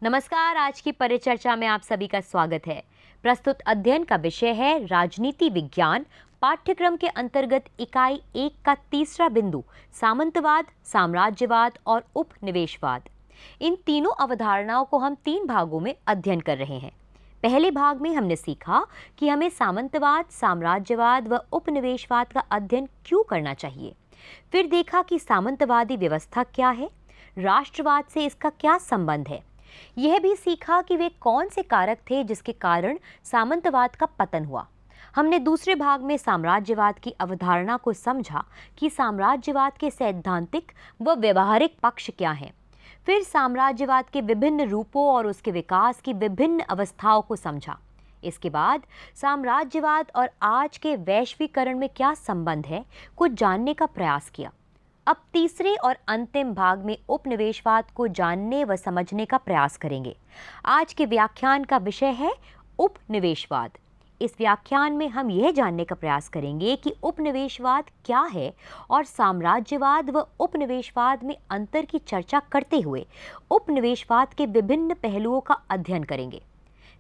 नमस्कार। आज की परिचर्चा में आप सभी का स्वागत है। प्रस्तुत अध्ययन का विषय है राजनीति विज्ञान। पाठ्यक्रम के अंतर्गत इकाई 1 का तीसरा बिंदु सामंतवाद, साम्राज्यवाद और उपनिवेशवाद। इन तीनों अवधारणाओं को हम 3 भागों में अध्ययन कर रहे हैं। पहले भाग में हमने सीखा कि हमें सामंतवाद, साम्राज्यवाद व उपनिवेशवाद का अध्ययन क्यों करना चाहिए। फिर देखा कि सामंतवादी व्यवस्था क्या है, राष्ट्रवाद से इसका क्या संबंध है। यह भी सीखा कि वे कौन से कारक थे जिसके कारण सामंतवाद का पतन हुआ। हमने दूसरे भाग में साम्राज्यवाद की अवधारणा को समझा कि साम्राज्यवाद के सैद्धांतिक व व्यवहारिक पक्ष क्या हैं। फिर साम्राज्यवाद के विभिन्न रूपों और उसके विकास की विभिन्न अवस्थाओं को समझा। इसके बाद साम्राज्यवाद और आज के वैश्वीकरण में क्या संबंध है, कुछ जानने का प्रयास किया। अब तीसरे और अंतिम भाग में उपनिवेशवाद को जानने व समझने का प्रयास करेंगे। आज के व्याख्यान का विषय है उपनिवेशवाद। इस व्याख्यान में हम यह जानने का प्रयास करेंगे कि उपनिवेशवाद क्या है और साम्राज्यवाद व उपनिवेशवाद में अंतर की चर्चा करते हुए उपनिवेशवाद के विभिन्न पहलुओं का अध्ययन करेंगे।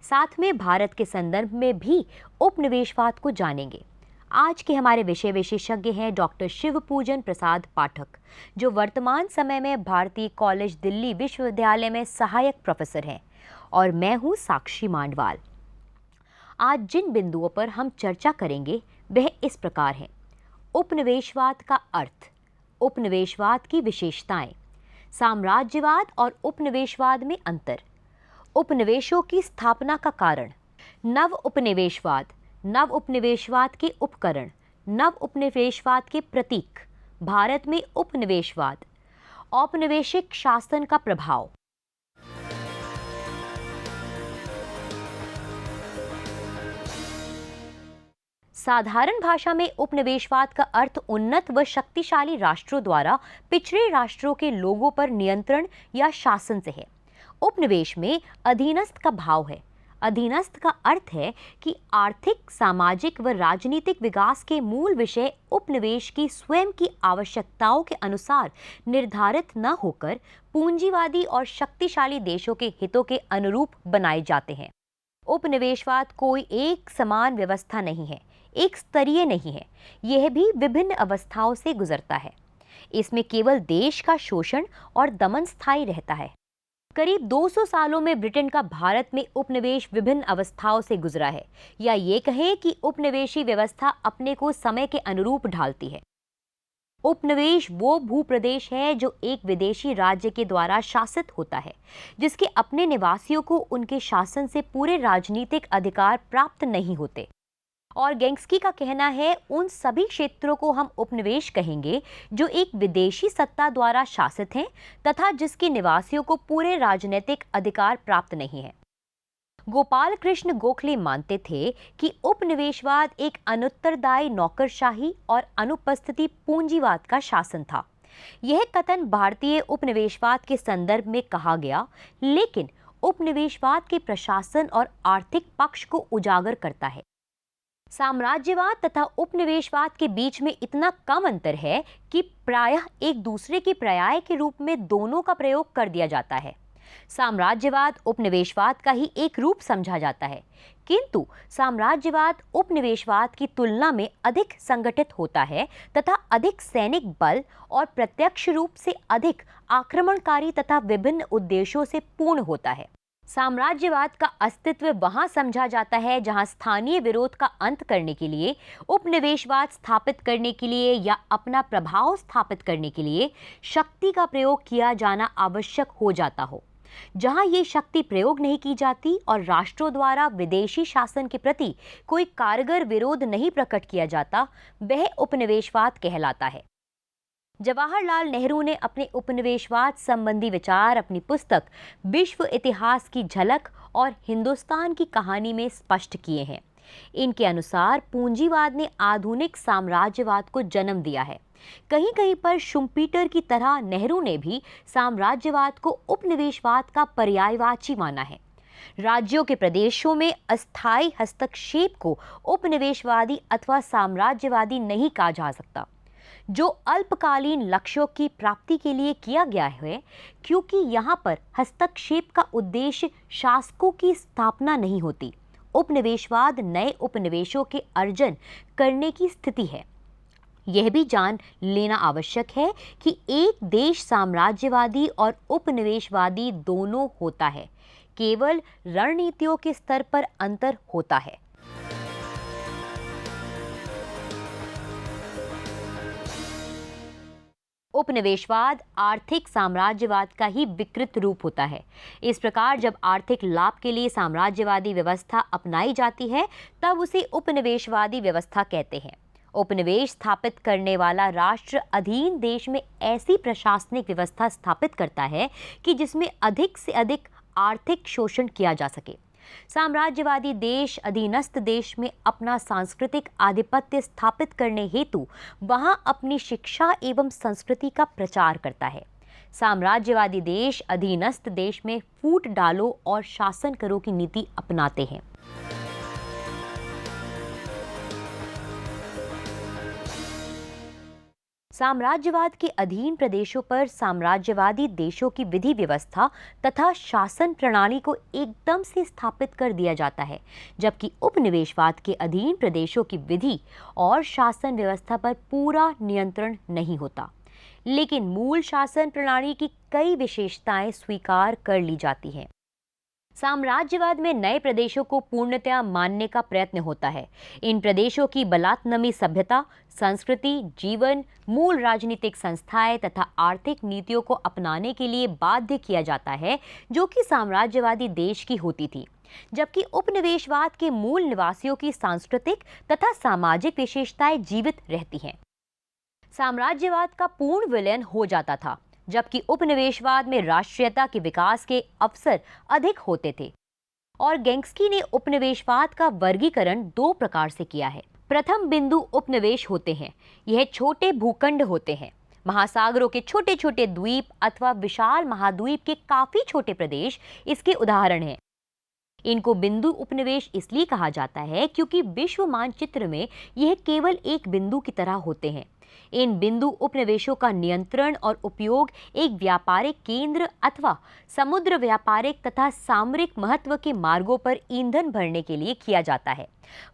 साथ में भारत के संदर्भ में भी उपनिवेशवाद को जानेंगे। आज के हमारे विषय विशेषज्ञ हैं डॉक्टर शिवपूजन प्रसाद पाठक, जो वर्तमान समय में भारतीय कॉलेज दिल्ली विश्वविद्यालय में सहायक प्रोफेसर हैं, और मैं हूं साक्षी मांडवाल। आज जिन बिंदुओं पर हम चर्चा करेंगे वह इस प्रकार हैं: उपनिवेशवाद का अर्थ, उपनिवेशवाद की विशेषताएं, साम्राज्यवाद और उपनिवेशवाद में अंतर, उपनिवेशों की स्थापना का कारण, नव उपनिवेशवाद, नव उपनिवेशवाद के उपकरण, नव उपनिवेशवाद के प्रतीक, भारत में उपनिवेशवाद, औपनिवेशिक शासन का प्रभाव। साधारण भाषा में उपनिवेशवाद का अर्थ उन्नत व शक्तिशाली राष्ट्रों द्वारा पिछड़े राष्ट्रों के लोगों पर नियंत्रण या शासन से है। उपनिवेश में अधीनस्थ का भाव है। अधीनस्थ का अर्थ है कि आर्थिक, सामाजिक व राजनीतिक विकास के मूल विषय उपनिवेश की स्वयं की आवश्यकताओं के अनुसार निर्धारित न होकर पूंजीवादी और शक्तिशाली देशों के हितों के अनुरूप बनाए जाते हैं। उपनिवेशवाद कोई एक समान व्यवस्था नहीं है, एक स्तरीय नहीं है। यह भी विभिन्न अवस्थाओं से गुजरता है। इसमें केवल देश का शोषण और दमन स्थायी रहता है। करीब 200 सालों में ब्रिटेन का भारत में उपनिवेश विभिन्न अवस्थाओं से गुजरा है, या ये कहें कि उपनिवेशी व्यवस्था अपने को समय के अनुरूप ढालती है। उपनिवेश वो भूप्रदेश है जो एक विदेशी राज्य के द्वारा शासित होता है, जिसके अपने निवासियों को उनके शासन से पूरे राजनीतिक अधिकार प्राप्त नहीं होते। और गेंस्की का कहना है, उन सभी क्षेत्रों को हम उपनिवेश कहेंगे जो एक विदेशी सत्ता द्वारा शासित हैं तथा जिसके निवासियों को पूरे राजनीतिक अधिकार प्राप्त नहीं है। गोपाल कृष्ण गोखले मानते थे कि उपनिवेशवाद एक अनुत्तरदायी नौकरशाही और अनुपस्थिति पूंजीवाद का शासन था। यह कथन भारतीय उपनिवेशवाद के संदर्भ में कहा गया, लेकिन उपनिवेशवाद के प्रशासन और आर्थिक पक्ष को उजागर करता है। साम्राज्यवाद तथा उपनिवेशवाद के बीच में इतना कम अंतर है कि प्रायः एक दूसरे के पर्याय के रूप में दोनों का प्रयोग कर दिया जाता है। साम्राज्यवाद उपनिवेशवाद का ही एक रूप समझा जाता है, किंतु साम्राज्यवाद उपनिवेशवाद की तुलना में अधिक संगठित होता है तथा अधिक सैनिक बल और प्रत्यक्ष रूप से अधिक आक्रमणकारी तथा विभिन्न उद्देश्यों से पूर्ण होता है। साम्राज्यवाद का अस्तित्व वहां समझा जाता है जहां स्थानीय विरोध का अंत करने के लिए, उपनिवेशवाद स्थापित करने के लिए या अपना प्रभाव स्थापित करने के लिए शक्ति का प्रयोग किया जाना आवश्यक हो जाता हो। जहां ये शक्ति प्रयोग नहीं की जाती और राष्ट्रों द्वारा विदेशी शासन के प्रति कोई कारगर विरोध नहीं प्रकट किया जाता, वह उपनिवेशवाद कहलाता है। जवाहरलाल नेहरू ने अपने उपनिवेशवाद संबंधी विचार अपनी पुस्तक विश्व इतिहास की झलक और हिंदुस्तान की कहानी में स्पष्ट किए हैं। इनके अनुसार पूंजीवाद ने आधुनिक साम्राज्यवाद को जन्म दिया है। कहीं कहीं पर शुम्पीटर की तरह नेहरू ने भी साम्राज्यवाद को उपनिवेशवाद का पर्यायवाची माना है। राज्यों के प्रदेशों में अस्थायी हस्तक्षेप को उपनिवेशवादी अथवा साम्राज्यवादी नहीं कहा जा सकता। जो अल्पकालीन लक्ष्यों की प्राप्ति के लिए किया गया है, क्योंकि यहाँ पर हस्तक्षेप का उद्देश्य शासकों की स्थापना नहीं होती। उपनिवेशवाद नए उपनिवेशों के अर्जन करने की स्थिति है। यह भी जान लेना आवश्यक है कि एक देश साम्राज्यवादी और उपनिवेशवादी दोनों होता है, केवल रणनीतियों के स्तर पर अंतर होता है। उपनिवेशवाद आर्थिक साम्राज्यवाद का ही विकृत रूप होता है। इस प्रकार जब आर्थिक लाभ के लिए साम्राज्यवादी व्यवस्था अपनाई जाती है, तब उसे उपनिवेशवादी व्यवस्था कहते हैं। उपनिवेश स्थापित करने वाला राष्ट्र अधीन देश में ऐसी प्रशासनिक व्यवस्था स्थापित करता है कि जिसमें अधिक से अधिक आर्थिक शोषण किया जा सके। साम्राज्यवादी देश अधीनस्थ देश में अपना सांस्कृतिक आधिपत्य स्थापित करने हेतु वहां अपनी शिक्षा एवं संस्कृति का प्रचार करता है। साम्राज्यवादी देश अधीनस्थ देश में फूट डालो और शासन करो की नीति अपनाते हैं। साम्राज्यवाद के अधीन प्रदेशों पर साम्राज्यवादी देशों की विधि व्यवस्था तथा शासन प्रणाली को एकदम से स्थापित कर दिया जाता है, जबकि उपनिवेशवाद के अधीन प्रदेशों की विधि और शासन व्यवस्था पर पूरा नियंत्रण नहीं होता, लेकिन मूल शासन प्रणाली की कई विशेषताएं स्वीकार कर ली जाती हैं। साम्राज्यवाद में नए प्रदेशों को पूर्णतया मानने का प्रयत्न होता है। इन प्रदेशों की बलात्नमी सभ्यता, संस्कृति, जीवन, मूल राजनीतिक संस्थाएं तथा आर्थिक नीतियों को अपनाने के लिए बाध्य किया जाता है, जो कि साम्राज्यवादी देश की होती थी, जबकि उपनिवेशवाद के मूल निवासियों की सांस्कृतिक तथा सामाजिक विशेषताएं जीवित रहती हैं। साम्राज्यवाद का पूर्ण विलयन हो जाता था, जबकि उपनिवेशवाद में राष्ट्रीयता के विकास के अवसर अधिक होते थे। और गेंस्की ने उपनिवेशवाद का वर्गीकरण दो प्रकार से किया है। प्रथम बिंदु उपनिवेश होते हैं। यह छोटे भूखंड होते हैं। महासागरों के छोटे छोटे द्वीप अथवा विशाल महाद्वीप के काफी छोटे प्रदेश इसके उदाहरण हैं। इनको बिंदु उपनिवेश इसलिए कहा जाता है क्योंकि विश्व मानचित्र में यह केवल एक बिंदु की तरह होते हैं। इन बिंदु उपनिवेशों का नियंत्रण और उपयोग एक व्यापारिक केंद्र अथवा समुद्र व्यापारिक तथा सामरिक महत्व के मार्गों पर ईंधन भरने के लिए किया जाता है।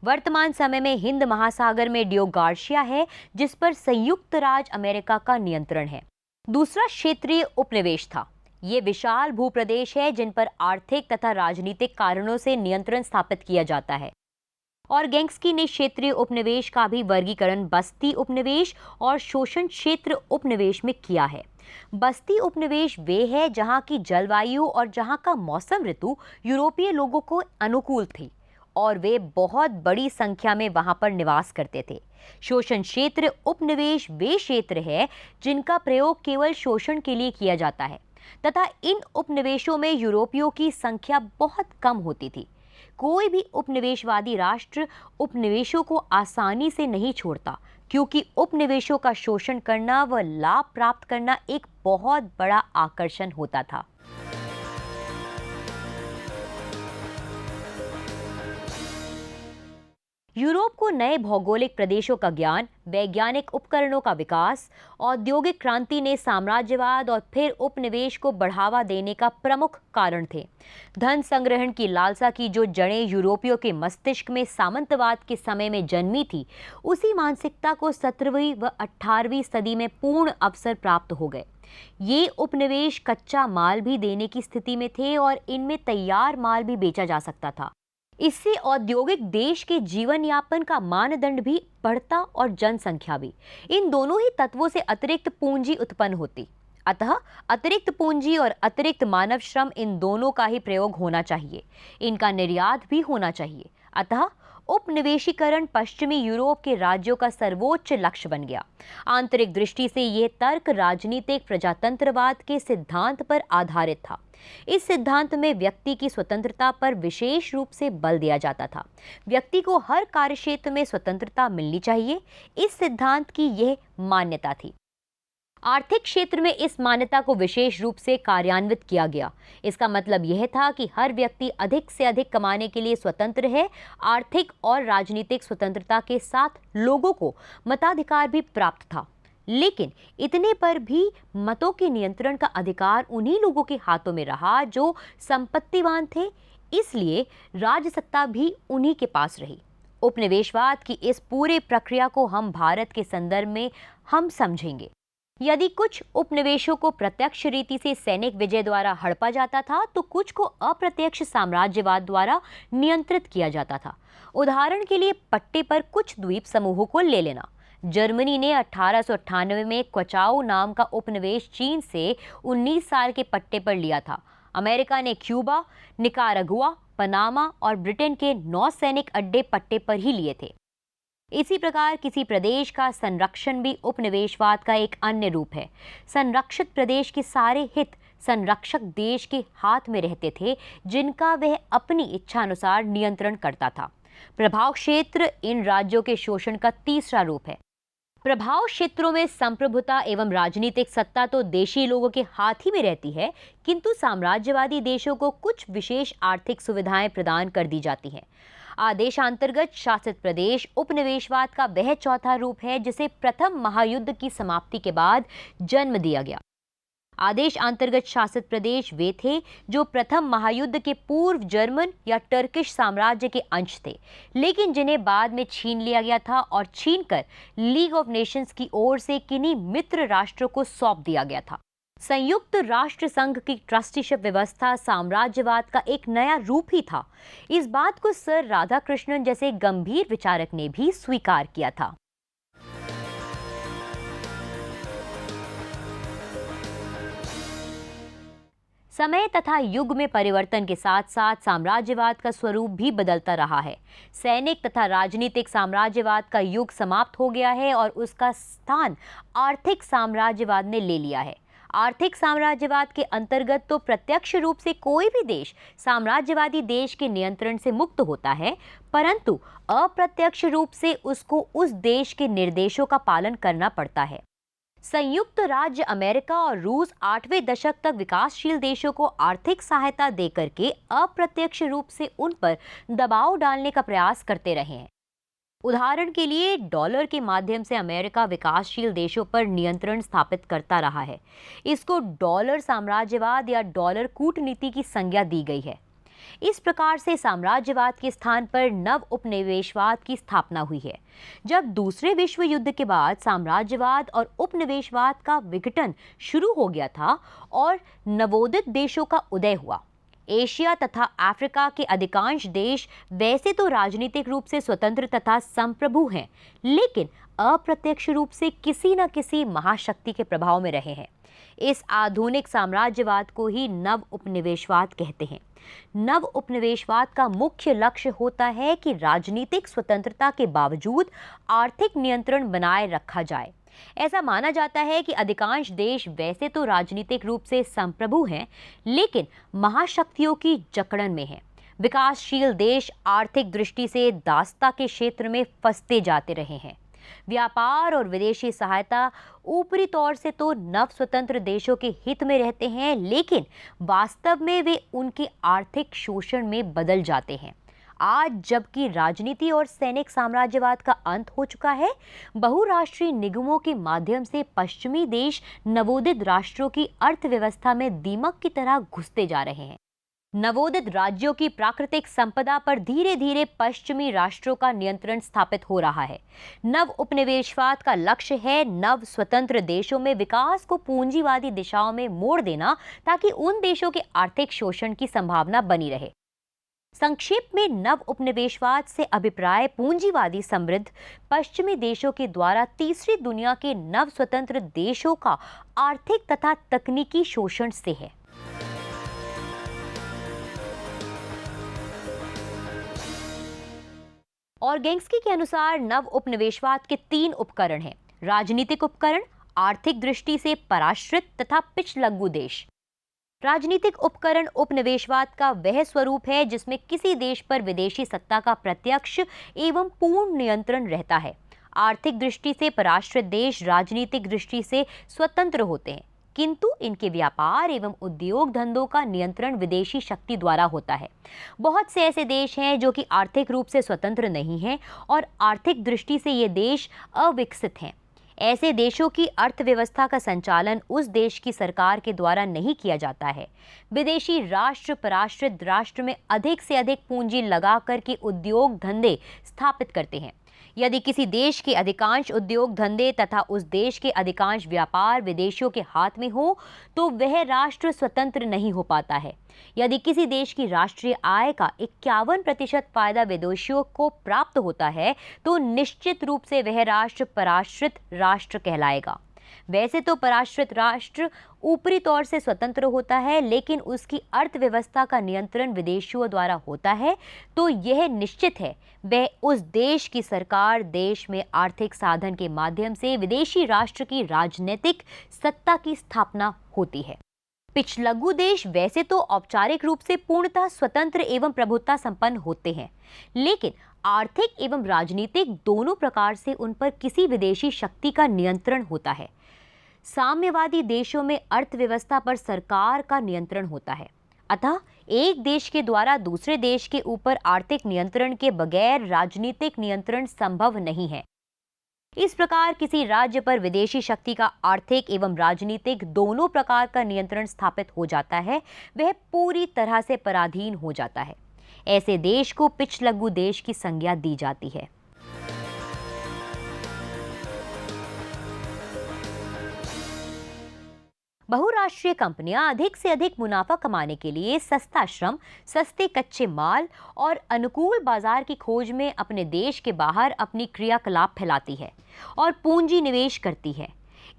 वर्तमान समय में हिंद महासागर में डियो गार्शिया है, जिस पर संयुक्त राज्य अमेरिका का नियंत्रण है। दूसरा क्षेत्रीय उपनिवेश था। ये विशाल भूप्रदेश है जिन पर आर्थिक तथा राजनीतिक कारणों से नियंत्रण स्थापित किया जाता है। और गेंस्की ने क्षेत्रीय उपनिवेश का भी वर्गीकरण बस्ती उपनिवेश और शोषण क्षेत्र उपनिवेश में किया है। बस्ती उपनिवेश वे है जहां की जलवायु और जहां का मौसम ऋतु यूरोपीय लोगों को अनुकूल थी और वे बहुत बड़ी संख्या में वहां पर निवास करते थे। शोषण क्षेत्र उपनिवेश वे क्षेत्र है जिनका प्रयोग केवल शोषण के लिए किया जाता है तथा इन उपनिवेशों में यूरोपियों की संख्या बहुत कम होती थी। कोई भी उपनिवेशवादी राष्ट्र उपनिवेशों को आसानी से नहीं छोड़ता, क्योंकि उपनिवेशों का शोषण करना व लाभ प्राप्त करना एक बहुत बड़ा आकर्षण होता था। यूरोप को नए भौगोलिक प्रदेशों का ज्ञान, वैज्ञानिक उपकरणों का विकास, औद्योगिक क्रांति ने साम्राज्यवाद और फिर उपनिवेश को बढ़ावा देने का प्रमुख कारण थे। धन संग्रहण की लालसा की जो जड़ें यूरोपियों के मस्तिष्क में सामंतवाद के समय में जन्मी थी, उसी मानसिकता को 17वीं व 18वीं सदी में पूर्ण अवसर प्राप्त हो गए। ये उपनिवेश कच्चा माल भी देने की स्थिति में थे और इनमें तैयार माल भी बेचा जा सकता था। इससे औद्योगिक देश के जीवन यापन का मानदंड भी बढ़ता और जनसंख्या भी। इन दोनों ही तत्वों से अतिरिक्त पूंजी उत्पन्न होती। अतः अतिरिक्त पूंजी और अतिरिक्त मानव श्रम इन दोनों का ही प्रयोग होना चाहिए। इनका निर्यात भी होना चाहिए। अतः उपनिवेशीकरण पश्चिमी यूरोप के राज्यों का सर्वोच्च लक्ष्य बन गया। आंतरिक दृष्टि से यह तर्क राजनीतिक प्रजातंत्रवाद के सिद्धांत पर आधारित था। इस सिद्धांत में व्यक्ति की स्वतंत्रता पर विशेष रूप से बल दिया जाता था। व्यक्ति को हर कार्यक्षेत्र में स्वतंत्रता मिलनी चाहिए, इस सिद्धांत की यह मान्यता थी। आर्थिक क्षेत्र में इस मान्यता को विशेष रूप से कार्यान्वित किया गया। इसका मतलब यह था कि हर व्यक्ति अधिक से अधिक कमाने के लिए स्वतंत्र है। आर्थिक और राजनीतिक स्वतंत्रता के साथ लोगों को मताधिकार भी प्राप्त था, लेकिन इतने पर भी मतों के नियंत्रण का अधिकार उन्हीं लोगों के हाथों में रहा जो संपत्तिवान थे, इसलिए राजसत्ता भी उन्हीं के पास रही। उपनिवेशवाद की इस पूरे प्रक्रिया को हम भारत के संदर्भ में हम समझेंगे। यदि कुछ उपनिवेशों को प्रत्यक्ष रीति से सैनिक विजय द्वारा हड़पा जाता था, तो कुछ को अप्रत्यक्ष साम्राज्यवाद द्वारा नियंत्रित किया जाता था। उदाहरण के लिए पट्टे पर कुछ द्वीप समूहों को ले लेना। जर्मनी ने 1898 में क्वाचाओ नाम का उपनिवेश चीन से 19 साल के पट्टे पर लिया था। अमेरिका ने क्यूबा, निकारागुआ, पनामा और ब्रिटेन के 9 सैनिक अड्डे पट्टे पर ही लिए थे। इसी प्रकार किसी प्रदेश का संरक्षण भी उपनिवेशवाद का एक अन्य रूप है। संरक्षित प्रदेश के सारे हित संरक्षक देश के हाथ में रहते थे, जिनका वह अपनी इच्छानुसार नियंत्रण करता था। प्रभाव क्षेत्र इन राज्यों के शोषण का तीसरा रूप है। प्रभाव क्षेत्रों में संप्रभुता एवं राजनीतिक सत्ता तो देशी लोगों के हाथ ही में रहती है, किंतु साम्राज्यवादी देशों को कुछ विशेष आर्थिक सुविधाएं प्रदान कर दी जाती हैं। आदेशांतर्गत शासित प्रदेश उपनिवेशवाद का वह चौथा रूप है जिसे प्रथम महायुद्ध की समाप्ति के बाद जन्म दिया गया। आदेश अंतर्गत शासित प्रदेश वे थे जो प्रथम महायुद्ध के पूर्व जर्मन या टर्किश साम्राज्य के अंश थे, लेकिन जिन्हें बाद में छीन लिया गया था और छीनकर लीग ऑफ नेशंस की ओर से किन्हीं मित्र राष्ट्रों को सौंप दिया गया था। संयुक्त राष्ट्र संघ की ट्रस्टीशिप व्यवस्था साम्राज्यवाद का एक नया रूप ही था। इस बात को सर राधाकृष्णन जैसे गंभीर विचारक ने भी स्वीकार किया था। समय तथा युग में परिवर्तन के साथ साथ साम्राज्यवाद का स्वरूप भी बदलता रहा है। सैनिक तथा राजनीतिक साम्राज्यवाद का युग समाप्त हो गया है और उसका स्थान आर्थिक साम्राज्यवाद ने ले लिया है। आर्थिक साम्राज्यवाद के अंतर्गत तो प्रत्यक्ष रूप से कोई भी देश साम्राज्यवादी देश के नियंत्रण से मुक्त होता है, परंतु अप्रत्यक्ष रूप से उसको उस देश के निर्देशों का पालन करना पड़ता है। संयुक्त राज्य अमेरिका और रूस 8वें दशक तक विकासशील देशों को आर्थिक सहायता देकर के अप्रत्यक्ष रूप से उन पर दबाव डालने का प्रयास करते रहे हैं। उदाहरण के लिए डॉलर के माध्यम से अमेरिका विकासशील देशों पर नियंत्रण स्थापित करता रहा है। इसको डॉलर साम्राज्यवाद या डॉलर कूटनीति की संज्ञा दी गई है। इस प्रकार से साम्राज्यवाद के स्थान पर नव उपनिवेशवाद की स्थापना हुई है। जब दूसरे विश्व युद्ध के बाद साम्राज्यवाद और उपनिवेशवाद का विघटन शुरू हो गया था और नवोदित देशों का उदय हुआ, एशिया तथा अफ्रीका के अधिकांश देश वैसे तो राजनीतिक रूप से स्वतंत्र तथा संप्रभु हैं, लेकिन अप्रत्यक्ष रूप से किसी न किसी महाशक्ति के प्रभाव में रहे हैं। इस आधुनिक साम्राज्यवाद को ही नव उपनिवेशवाद कहते हैं। नव उपनिवेशवाद का मुख्य लक्ष्य होता है कि राजनीतिक स्वतंत्रता के बावजूद आर्थिक नियंत्रण बनाए रखा जाए। ऐसा माना जाता है कि अधिकांश देश वैसे तो राजनीतिक रूप से संप्रभु हैं, लेकिन महाशक्तियों की जकड़न में हैं। विकासशील देश आर्थिक दृष्टि से दासता के क्षेत्र में फंसते जाते रहे हैं। व्यापार और विदेशी सहायता ऊपरी तौर से तो नव स्वतंत्र देशों के हित में रहते हैं, लेकिन वास्तव में वे उनके आर्थिक शोषण में बदल जाते हैं। आज जबकि राजनीति और सैनिक साम्राज्यवाद का अंत हो चुका है, बहुराष्ट्रीय निगमों के माध्यम से पश्चिमी देश नवोदित राष्ट्रों की अर्थव्यवस्था में दीमक की तरह घुसते जा रहे हैं। नवोदित राज्यों की प्राकृतिक संपदा पर धीरे धीरे पश्चिमी राष्ट्रों का नियंत्रण स्थापित हो रहा है। नव उपनिवेशवाद का लक्ष्य है नव स्वतंत्र देशों में विकास को पूंजीवादी दिशाओं में मोड़ देना, ताकि उन देशों के आर्थिक शोषण की संभावना बनी रहे। संक्षेप में नव उपनिवेशवाद से अभिप्राय पूंजीवादी समृद्ध पश्चिमी देशों के द्वारा तीसरी दुनिया के नव स्वतंत्र देशों का आर्थिक तथा तकनीकी शोषण से है। ऑर्गेंस्की के अनुसार नव उपनिवेशवाद के 3 उपकरण हैं: राजनीतिक उपकरण, आर्थिक दृष्टि से पराश्रित तथा पिछलग्गू देश। राजनीतिक उपकरण उपनिवेशवाद का वह स्वरूप है जिसमें किसी देश पर विदेशी सत्ता का प्रत्यक्ष एवं पूर्ण नियंत्रण रहता है। आर्थिक दृष्टि से पराश्रित देश राजनीतिक दृष्टि से स्वतंत्र होते हैं, किंतु इनके व्यापार एवं उद्योग धंधों का नियंत्रण विदेशी शक्ति द्वारा होता है। बहुत से ऐसे देश हैं जो कि आर्थिक रूप से स्वतंत्र नहीं हैं और आर्थिक दृष्टि से ये देश अविकसित हैं। ऐसे देशों की अर्थव्यवस्था का संचालन उस देश की सरकार के द्वारा नहीं किया जाता है। विदेशी राष्ट्र पराश्रित राष्ट्र में अधिक से अधिक पूंजी लगा कर के उद्योग धंधे स्थापित करते हैं। यदि किसी देश के अधिकांश उद्योग धंधे तथा उस देश के अधिकांश व्यापार विदेशियों के हाथ में हो तो वह राष्ट्र स्वतंत्र नहीं हो पाता है। यदि किसी देश की राष्ट्रीय आय का 51% फायदा विदेशियों को प्राप्त होता है तो निश्चित रूप से वह राष्ट्र पराश्रित राष्ट्र कहलाएगा। वैसे तो पराश्रित राष्ट्र ऊपरी तौर से स्वतंत्र होता है, लेकिन उसकी अर्थव्यवस्था का नियंत्रण विदेशियों द्वारा होता है, तो यह निश्चित है वह उस देश की सरकार देश में आर्थिक साधन के माध्यम से विदेशी राष्ट्र की राजनीतिक सत्ता की स्थापना होती है। पिछलग्गू देश वैसे तो औपचारिक रूप से पूर्णतः स्वतंत्र एवं प्रभुत्व संपन्न होते हैं, लेकिन आर्थिक एवं राजनीतिक दोनों प्रकार से उन पर किसी विदेशी शक्ति का नियंत्रण होता है। साम्यवादी देशों में अर्थव्यवस्था पर सरकार का नियंत्रण होता है, अतः एक देश के द्वारा दूसरे देश के ऊपर आर्थिक नियंत्रण के बगैर राजनीतिक नियंत्रण संभव नहीं है। इस प्रकार किसी राज्य पर विदेशी शक्ति का आर्थिक एवं राजनीतिक दोनों प्रकार का नियंत्रण स्थापित हो जाता है, वह पूरी तरह से पराधीन हो जाता है। ऐसे देश को पिछलग्गू देश की संज्ञा दी जाती है। बहुराष्ट्रीय कंपनियां अधिक से अधिक मुनाफा कमाने के लिए सस्ता श्रम, सस्ते कच्चे माल और अनुकूल बाजार की खोज में अपने देश के बाहर अपनी क्रियाकलाप फैलाती है और पूंजी निवेश करती है।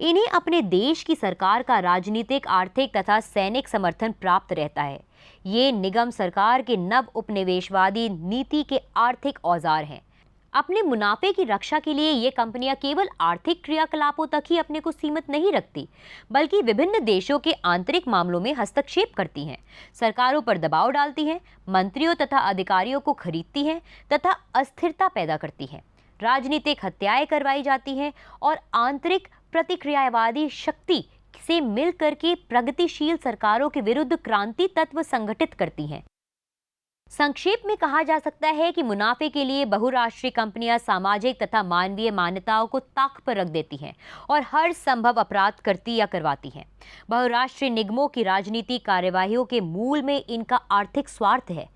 इन्हें अपने देश की सरकार का राजनीतिक, आर्थिक तथा सैनिक समर्थन प्राप्त रहता है। ये निगम सरकार के नव उपनिवेशवादी नीति के आर्थिक औजार हैं। अपने मुनाफे की रक्षा के लिए ये कंपनियां केवल आर्थिक क्रियाकलापों तक ही अपने को सीमित नहीं रखती, बल्कि विभिन्न देशों के आंतरिक मामलों में हस्तक्षेप करती हैं, सरकारों पर दबाव डालती हैं, मंत्रियों तथा अधिकारियों को खरीदती हैं तथा अस्थिरता पैदा करती हैं। राजनीतिक हत्याएं करवाई जाती हैं और आंतरिक प्रतिक्रियावादी शक्ति से मिलकर के प्रगतिशील सरकारों के विरुद्ध क्रांति तत्व संगठित करती हैं। संक्षेप में कहा जा सकता है कि मुनाफे के लिए बहुराष्ट्रीय कंपनियां सामाजिक तथा मानवीय मान्यताओं को ताक पर रख देती हैं और हर संभव अपराध करती या करवाती हैं। बहुराष्ट्रीय निगमों की राजनीतिक कार्यवाहियों के मूल में इनका आर्थिक स्वार्थ है।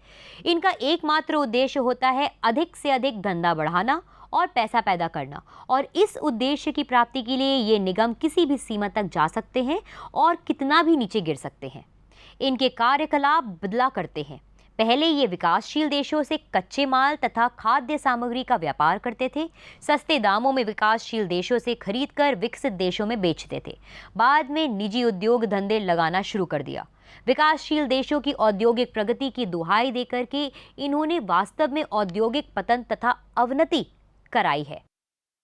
इनका एकमात्र उद्देश्य होता है अधिक से अधिक धंधा बढ़ाना और पैसा पैदा करना, और इस उद्देश्य की प्राप्ति के लिए ये निगम किसी भी सीमा तक जा सकते हैं और कितना भी नीचे गिर सकते हैं। इनके कार्यकलाप बदला करते हैं। पहले ये विकासशील देशों से कच्चे माल तथा खाद्य सामग्री का व्यापार करते थे, सस्ते दामों में विकासशील देशों से खरीदकर विकसित देशों में बेचते थे। बाद में निजी उद्योग धंधे लगाना शुरू कर दिया। विकासशील देशों की औद्योगिक प्रगति की दुहाई देकर के इन्होंने वास्तव में औद्योगिक पतन तथा अवनति कराई है।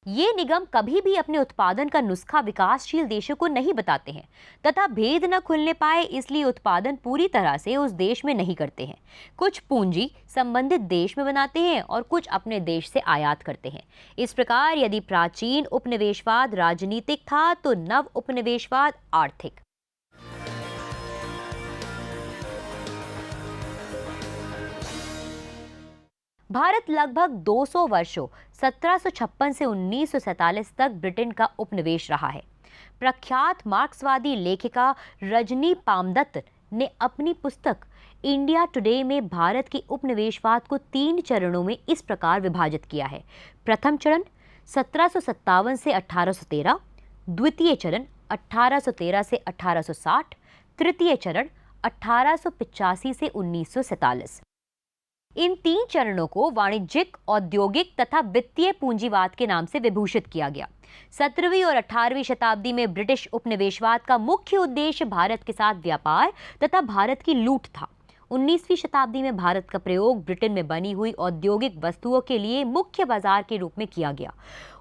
ये निगम कभी भी अपने उत्पादन का नुस्खा विकासशील देशों को नहीं बताते हैं तथा भेद न खुलने पाए इसलिए उत्पादन पूरी तरह से उस देश में नहीं करते हैं। कुछ पूंजी संबंधित देश में बनाते हैं और कुछ अपने देश से आयात करते हैं। इस प्रकार यदि प्राचीन उपनिवेशवाद राजनीतिक था तो नव उपनिवेशवाद आर्थिक। भारत लगभग 200 वर्षों 1756 से 1947 तक ब्रिटेन का उपनिवेश रहा है। प्रख्यात मार्क्सवादी लेखिका रजनी पामदत्त ने अपनी पुस्तक इंडिया टुडे में भारत के उपनिवेशवाद को 3 चरणों में इस प्रकार विभाजित किया है। प्रथम चरण 1757 से 1813, द्वितीय चरण 1813 से 1860, तृतीय चरण 1885 से 1947। इन 3 चरणों को वाणिज्यिक, औद्योगिक तथा वित्तीय पूंजीवाद के नाम से विभूषित किया गया। 17वीं और 18वीं शताब्दी में ब्रिटिश उपनिवेशवाद का मुख्य उद्देश्य भारत के साथ व्यापार तथा भारत की लूट था। 19वीं शताब्दी में भारत का प्रयोग ब्रिटेन में बनी हुई औद्योगिक वस्तुओं के लिए मुख्य बाजार के रूप में किया गया।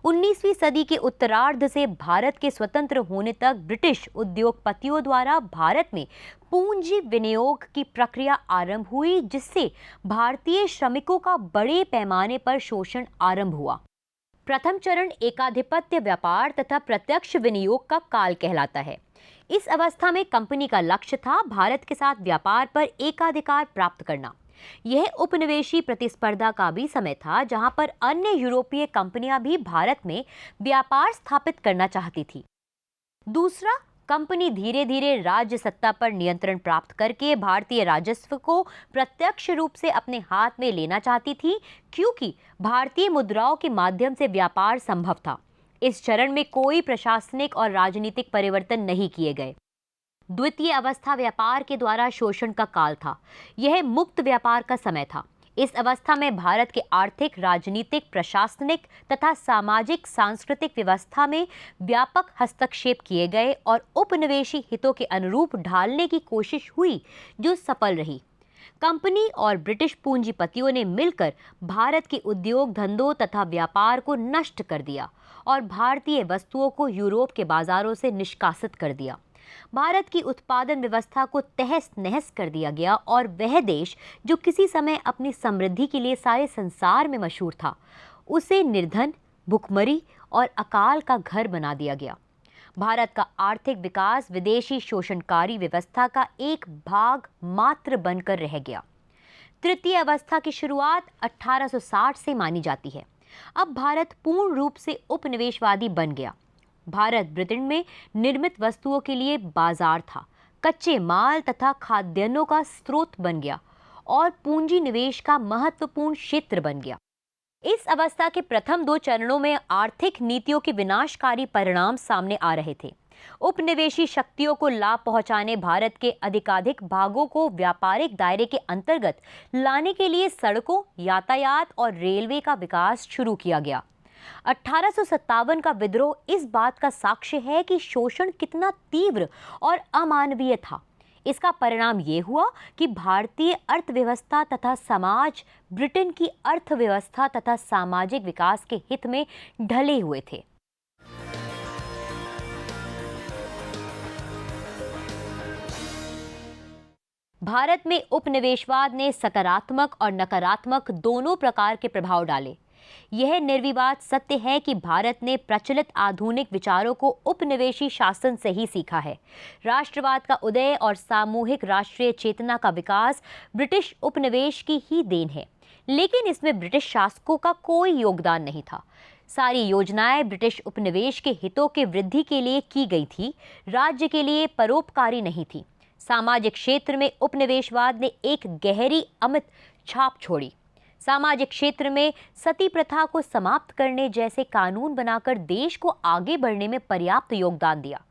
19वीं सदी के उत्तरार्ध से भारत के स्वतंत्र होने तक ब्रिटिश उद्योगपतियों द्वारा भारत में पूंजी विनियोग की प्रक्रिया आरंभ हुई, जिससे भारतीय श्रमिकों का बड़े पैमाने पर शोषण आरंभ हुआ। प्रथम चरण एकाधिपत्य व्यापार तथा प्रत्यक्ष विनियोग का काल कहलाता है। इस अवस्था में कंपनी का लक्ष्य था भारत के साथ व्यापार पर एकाधिकार प्राप्त करना। यह उपनिवेशी प्रतिस्पर्धा का भी समय था जहां पर अन्य यूरोपीय कंपनियां भी भारत में व्यापार स्थापित करना चाहती थी। दूसरा, कंपनी धीरे धीरे राज्य सत्ता पर नियंत्रण प्राप्त करके भारतीय राजस्व को प्रत्यक्ष रूप से अपने हाथ में लेना चाहती थी, क्योंकि भारतीय मुद्राओं के माध्यम से व्यापार संभव था। इस चरण में कोई प्रशासनिक और राजनीतिक परिवर्तन नहीं किए गए। द्वितीय अवस्था व्यापार के द्वारा शोषण का काल था। यह मुक्त व्यापार का समय था। इस अवस्था में भारत के आर्थिक, राजनीतिक, प्रशासनिक तथा सामाजिक सांस्कृतिक व्यवस्था में व्यापक हस्तक्षेप किए गए और उपनिवेशी हितों के अनुरूप ढालने की कोशिश हुई, जो सफल रही। कंपनी और ब्रिटिश पूंजीपतियों ने मिलकर भारत के उद्योग धंधों तथा व्यापार को नष्ट कर दिया और भारतीय वस्तुओं को यूरोप के बाजारों से निष्कासित कर दिया। भारत की उत्पादन व्यवस्था को तहस नहस कर दिया गया और वह देश जो किसी समय अपनी समृद्धि के लिए सारे संसार में मशहूर था, उसे निर्धन, भुखमरी और अकाल का घर बना दिया गया। भारत का आर्थिक विकास विदेशी शोषणकारी व्यवस्था का एक भाग मात्र बनकर रह गया। तृतीय अवस्था की शुरुआत 1860 से मानी जाती है। अब भारत पूर्ण रूप से उपनिवेशवादी बन गया। भारत ब्रिटेन में निर्मित वस्तुओं के लिए बाजार था, कच्चे माल तथा खाद्यान्नों का स्रोत बन गया और पूंजी निवेश का महत्वपूर्ण क्षेत्र बन गया। इस अवस्था के प्रथम 2 चरणों में आर्थिक नीतियों के विनाशकारी परिणाम सामने आ रहे थे। उपनिवेशी शक्तियों को लाभ पहुंचाने भारत के अधिकाधिक भागों को व्यापारिक दायरे के अंतर्गत लाने के लिए सड़कों, यातायात और रेलवे का विकास शुरू किया गया। 1857 का विद्रोह इस बात का साक्ष्य है कि शोषण कितना तीव्र और अमानवीय था। इसका परिणाम यह हुआ कि भारतीय अर्थव्यवस्था तथा समाज ब्रिटेन की अर्थव्यवस्था तथा सामाजिक विकास के हित में ढले हुए थे। भारत में उपनिवेशवाद ने सकारात्मक और नकारात्मक दोनों प्रकार के प्रभाव डाले। यह निर्विवाद सत्य है कि भारत ने प्रचलित आधुनिक विचारों को उपनिवेशी शासन से ही सीखा है। राष्ट्रवाद का उदय और सामूहिक राष्ट्रीय चेतना का विकास ब्रिटिश उपनिवेश की ही देन है, लेकिन इसमें ब्रिटिश शासकों का कोई योगदान नहीं था। सारी योजनाएं ब्रिटिश उपनिवेश के हितों के वृद्धि के लिए की गई थी, राज्य के लिए परोपकारी नहीं थी। सामाजिक क्षेत्र में उपनिवेशवाद ने एक गहरी अमिट छाप छोड़ी। सामाजिक क्षेत्र में सती प्रथा को समाप्त करने जैसे कानून बनाकर देश को आगे बढ़ने में पर्याप्त योगदान दिया।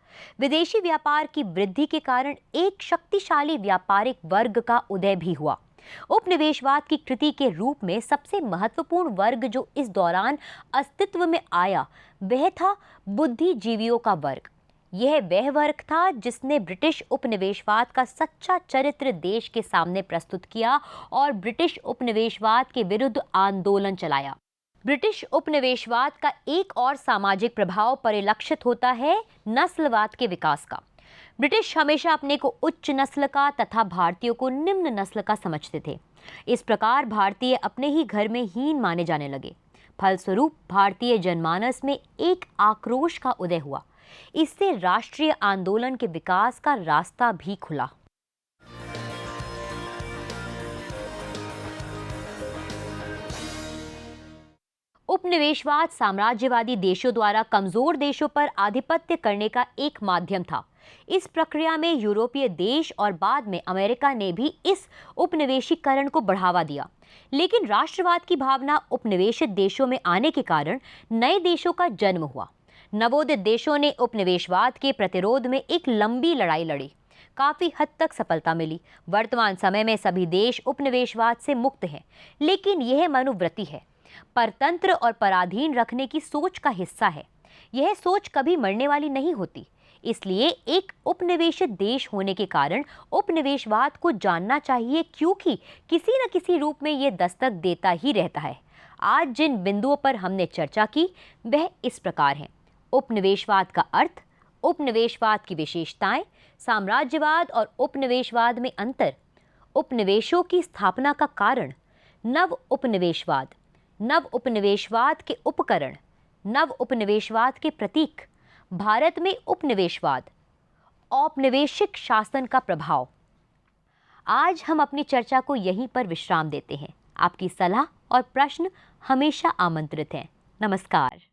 विदेशी व्यापार की वृद्धि के कारण एक शक्तिशाली व्यापारिक वर्ग का उदय भी हुआ। उपनिवेशवाद की कृति के रूप में सबसे महत्वपूर्ण वर्ग जो इस दौरान अस्तित्व में आया, वह था बुद्धिजीवियों का वर्ग। यह वह वर्ग था जिसने ब्रिटिश उपनिवेशवाद का सच्चा चरित्र देश के सामने प्रस्तुत किया और ब्रिटिश उपनिवेशवाद के विरुद्ध आंदोलन चलाया। ब्रिटिश उपनिवेशवाद का एक और सामाजिक प्रभाव परिलक्षित होता है नस्लवाद के विकास का। ब्रिटिश हमेशा अपने को उच्च नस्ल का तथा भारतीयों को निम्न नस्ल का समझते थे। इस प्रकार भारतीय अपने ही घर में हीन माने जाने लगे। फलस्वरूप भारतीय जनमानस में एक आक्रोश का उदय हुआ। इससे राष्ट्रीय आंदोलन के विकास का रास्ता भी खुला। उपनिवेशवाद साम्राज्यवादी देशों द्वारा कमजोर देशों पर आधिपत्य करने का एक माध्यम था। इस प्रक्रिया में यूरोपीय देश और बाद में अमेरिका ने भी इस उपनिवेशीकरण को बढ़ावा दिया। लेकिन राष्ट्रवाद की भावना उपनिवेशित देशों में आने के कारण नए देशों का जन्म हुआ। नवोदित देशों ने उपनिवेशवाद के प्रतिरोध में एक लंबी लड़ाई लड़ी। काफी हद तक सफलता मिली। वर्तमान समय में सभी देश उपनिवेशवाद से मुक्त हैं, लेकिन यह मनोवृत्ति है, परतंत्र और पराधीन रखने की सोच का हिस्सा है। यह सोच कभी मरने वाली नहीं होती। इसलिए एक उपनिवेशित देश होने के कारण उपनिवेशवाद को जानना चाहिए, क्योंकि किसी न किसी रूप में यह दस्तक देता ही रहता है। आज जिन बिंदुओं पर हमने चर्चा की वह इस प्रकार हैं: उपनिवेशवाद का अर्थ, उपनिवेशवाद की विशेषताएं, साम्राज्यवाद और उपनिवेशवाद में अंतर, उपनिवेशों की स्थापना का कारण, नव उपनिवेशवाद, नव उपनिवेशवाद के उपकरण, नव उपनिवेशवाद के प्रतीक, भारत में उपनिवेशवाद, औपनिवेशिक शासन का प्रभाव। आज हम अपनी चर्चा को यहीं पर विश्राम देते हैं। आपकी सलाह और प्रश्न हमेशा आमंत्रित हैं। नमस्कार।